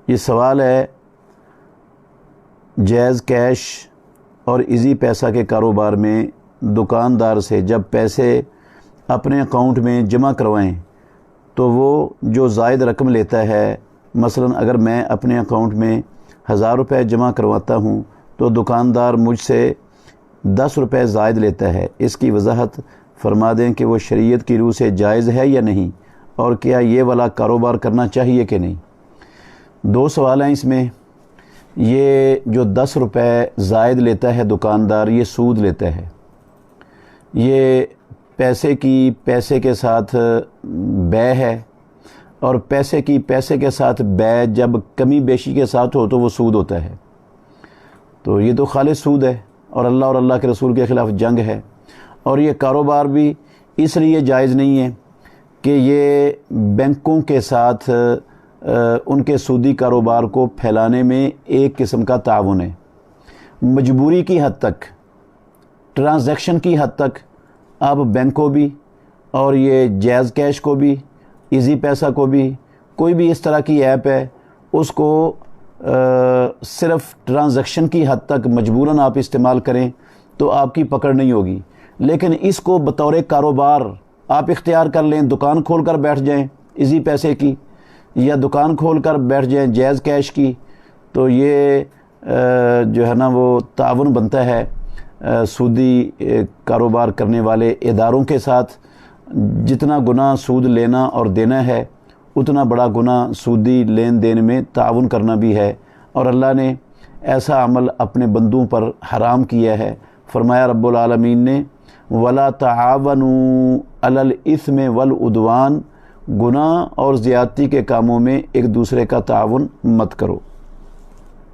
یہ سوال ہے جائز کیش اور ایزی پیسہ کے کاروبار میں دکاندار سے جب پیسے اپنے اکاؤنٹ میں جمع کروائیں تو وہ جو زائد رقم لیتا ہے، مثلا اگر میں اپنے اکاؤنٹ میں 1000 روپے جمع کرواتا ہوں تو دکاندار مجھ سے 10 روپے زائد لیتا ہے، اس کی وضاحت فرما دیں کہ وہ شریعت کی روح سے جائز ہے یا نہیں، اور کیا یہ والا کاروبار کرنا چاہیے کہ نہیں۔ دو سوال ہیں اس میں۔ یہ جو 10 روپے زائد لیتا ہے دکاندار، یہ سود لیتا ہے، یہ پیسے کے ساتھ بے ہے، اور پیسے کے ساتھ بے جب کمی بیشی کے ساتھ ہو تو وہ سود ہوتا ہے، تو یہ تو خالص سود ہے اور اللہ اور اللہ کے رسول کے خلاف جنگ ہے۔ اور یہ کاروبار بھی اس لیے جائز نہیں ہے کہ یہ بینکوں کے ساتھ ان کے سودی کاروبار کو پھیلانے میں ایک قسم کا تعاون ہے۔ مجبوری کی حد تک، ٹرانزیکشن کی حد تک آپ بینک کو بھی اور یہ جائز کیش کو بھی، ایزی پیسہ کو بھی، کوئی بھی اس طرح کی ایپ ہے اس کو صرف ٹرانزیکشن کی حد تک مجبوراً آپ استعمال کریں تو آپ کی پکڑ نہیں ہوگی، لیکن اس کو بطور کاروبار آپ اختیار کر لیں، دکان کھول کر بیٹھ جائیں ایزی پیسے کی، یا دکان کھول کر بیٹھ جائیں جائز کیش کی، تو یہ جو ہے نا وہ تعاون بنتا ہے سودی کاروبار کرنے والے اداروں کے ساتھ۔ جتنا گناہ سود لینا اور دینا ہے، اتنا بڑا گناہ سودی لین دین میں تعاون کرنا بھی ہے، اور اللہ نے ایسا عمل اپنے بندوں پر حرام کیا ہے۔ فرمایا رب العالمین نے وَلَا تَعَاوَنُوا عَلَى الْإِثْمِ وَالْعُدْوَانِ، گناہ اور زیادتی کے کاموں میں ایک دوسرے کا تعاون مت کرو۔